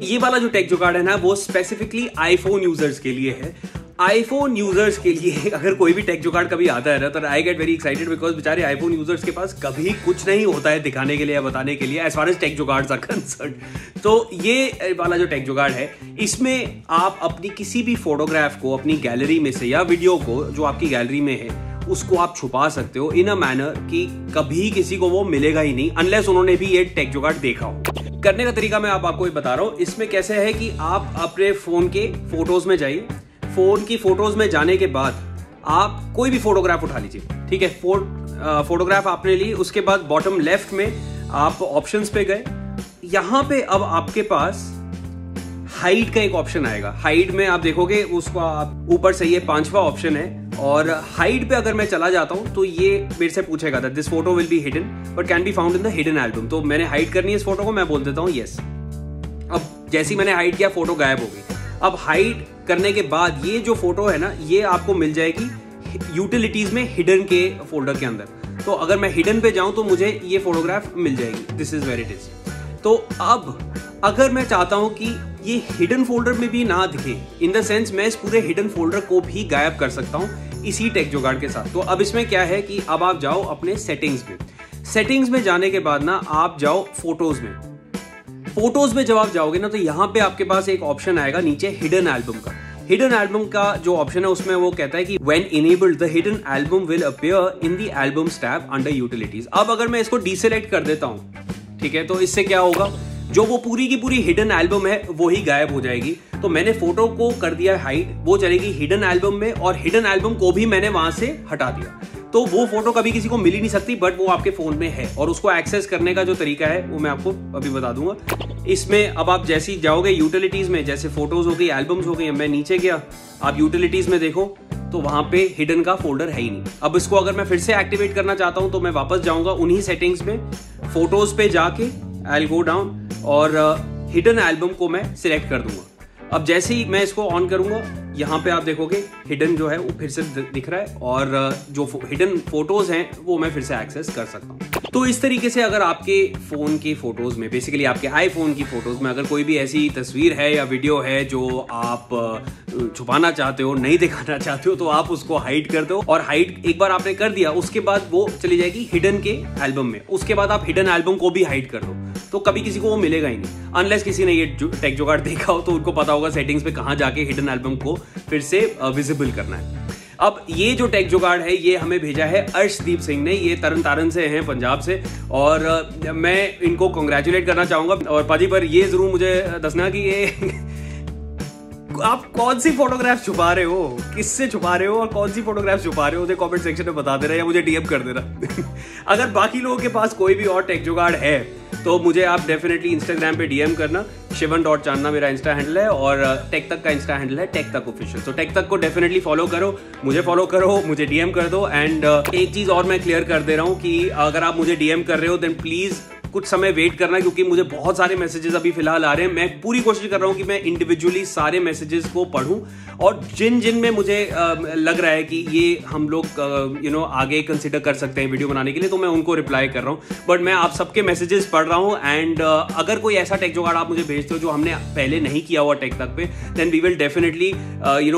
ये वाला जो टेक जुगाड़ है ना, वो स्पेसिफिकली आईफोन यूजर्स के लिए है। आईफोन यूजर्स के लिए अगर कोई भी टेक जुगाड़ कभी आता है ना, तो I get very excited, because बेचारे आईफोन यूजर्स के पास कभी कुछ नहीं होता है दिखाने के लिए या बताने के लिए एज फार एज टेक जुगाड़ आर कंसर्न। तो ये वाला जो टेक जुगाड़ है, इसमें आप अपनी किसी भी फोटोग्राफ को अपनी गैलरी में से या वीडियो को जो आपकी गैलरी में है उसको आप छुपा सकते हो इन अ मैनर कि कभी किसी को वो मिलेगा ही नहीं, अनलेस उन्होंने भी ये टेक जुगाड़ देखा हो। करने का तरीका मैं आपको बता रहा हूँ। इसमें कैसे है कि आप अपने फोन के फोटोज में जाइए। फोन की फोटोज में जाने के बाद आप कोई भी फोटोग्राफ उठा लीजिए, ठीक है। फोटोग्राफ आपने ली, उसके बाद बॉटम लेफ्ट में आप ऑप्शंस पे गए। यहां पे अब आपके पास हाइड का एक ऑप्शन आएगा। हाइड में आप देखोगे उसको, आप ऊपर से ये 5वां ऑप्शन है, और हाइड पे अगर मैं चला जाता हूं तो ये मेरे से पूछेगा था this photo will be hidden but can be found in the hidden album. तो मैंने हाइड करनी है इस फोटो को, मैं बोल देता हूं यस। अब जैसे ही मैंने हाइड किया, फोटो गायब हो गई। अब हाइड करने के बाद ये जो फोटो है ना, ये आपको मिल जाएगी यूटिलिटीज में हिडन के फोल्डर के अंदर। तो अगर मैं हिडन पे जाऊं तो मुझे ये फोटोग्राफ मिल जाएगी। This is where it is. तो अब अगर मैं चाहता हूं कि ये हिडन फोल्डर में भी ना दिखे, इन द सेंस मैं इस पूरे हिडन फोल्डर को भी गायब कर सकता हूं इसी टेक जुगाड़ के साथ। तो अब इसमें क्या है कि अब आप जाओ अपने सेटिंग्स में। सेटिंग्स में जाने के बाद ना आप जाओ फोटोज में। फोटोज में जब आप जाओगे ना, तो यहां पे आपके पास एक ऑप्शन आएगा नीचे हिडन एल्बम का। हिडन एल्बम का जो ऑप्शन है उसमें वो कहता है कि when enabled the hidden album will appear in the albums tab under utilities. अब अगर मैं इसको डीसेलेक्ट कर देता हूं, ठीक है, तो इससे क्या होगा, जो वो पूरी की पूरी हिडन एल्बम है वो ही गायब हो जाएगी। तो मैंने फोटो को कर दिया हाइड, वो चलेगी हिडन एल्बम में, और हिडन एल्बम को भी मैंने वहां से हटा दिया। तो वो फोटो कभी किसी को मिल ही नहीं सकती, बट वो आपके फोन में है। और उसको एक्सेस करने का जो तरीका है वो मैं आपको अभी बता दूंगा। इसमें अब आप जैसे ही जाओगे यूटिलिटीज में, जैसे फोटोज हो गई, एल्बम्स हो गई, मैं नीचे गया, आप यूटिलिटीज में देखो तो वहां पे हिडन का फोल्डर है ही नहीं। अब इसको अगर मैं फिर से एक्टिवेट करना चाहता हूं तो मैं वापस जाऊंगा उन्हीं सेटिंग्स में, फोटोज पे जाके आई विल गो डाउन और हिडन एल्बम को मैं सिलेक्ट कर दूंगा। अब जैसे ही मैं इसको ऑन करूंगा, यहाँ पे आप देखोगे हिडन जो है वो फिर से दिख रहा है, और जो हिडन फोटोज हैं वो मैं फिर से एक्सेस कर सकता हूँ। तो इस तरीके से अगर आपके फोन की फोटोज में, बेसिकली आपके आईफोन की फोटोज में अगर कोई भी ऐसी तस्वीर है या वीडियो है जो आप छुपाना चाहते हो, नहीं दिखाना चाहते हो, तो आप उसको हाइड कर दो। और हाइड एक बार आपने कर दिया, उसके बाद वो चली जाएगी हिडन के एल्बम में। उसके बाद आप हिडन एल्बम को भी हाइड कर दो, तो कभी किसी को वो मिलेगा ही नहीं, अनलेस किसी ने ये टेक जुगाड़ देखा हो, तो उनको पता होगा सेटिंग्स पे कहां जाके हिडन एल्बम को फिर से विजिबल करना है। अब ये जो टेक जुगाड़ है ये हमें भेजा है अर्शदीप सिंह ने, ये तरन तारन से हैं, पंजाब से, और मैं इनको कांग्रेचुलेट करना चाहूंगा। और पाजी पर ये जरूर मुझे दसना कि ये आप कौन सी फोटोग्राफ छुपा रहे हो, किससे छुपा रहे हो, और कौन सी फोटोग्राफ छुपा रहे हो, मुझे कमेंट सेक्शन में बता देना या मुझे डीएम कर देना। अगर बाकी लोगों के पास कोई भी और टेक जुगाड़ है तो मुझे आप डेफिनेटली इंस्टाग्राम पे डीएम करना। shivan.channa मेरा इंस्टा हैंडल है, और टेक तक का इंस्टा हैंडल है टेक तक ऑफिशियल। तो टेक तक को डेफिनेटली फॉलो करो, मुझे फॉलो करो, मुझे डीएम कर दो। एंड एक चीज और मैं क्लियर कर दे रहा हूं कि अगर आप मुझे डीएम कर रहे हो देन प्लीज कुछ समय वेट करना, क्योंकि मुझे बहुत सारे मैसेजेस अभी फिलहाल आ रहे हैं। मैं पूरी कोशिश कर रहा हूं कि मैं इंडिविजुअली सारे मैसेजेस को पढूं, और जिन में मुझे लग रहा है कि ये हम लोग आगे कंसिडर कर सकते हैं वीडियो बनाने के लिए, तो मैं उनको रिप्लाई कर रहा हूं। बट मैं आप सबके मैसेजेस पढ़ रहा हूं, एंड अगर कोई ऐसा टेक जुगाड़ आप मुझे भेजते हो जो हमने पहले नहीं किया हुआ टेक तक पे, then we will definitely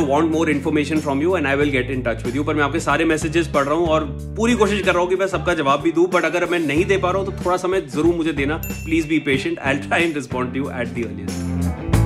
want more information from you and I will get in touch with you. पर मैं आपके सारे मैसेजेस पढ़ रहा हूं और पूरी कोशिश कर रहा हूं कि मैं सबका जवाब भी दूं, बट अगर मैं नहीं दे पा रहा हूं तो थोड़ा समय जरूर मुझे देना। Please be patient, I will try and respond to you at the earliest.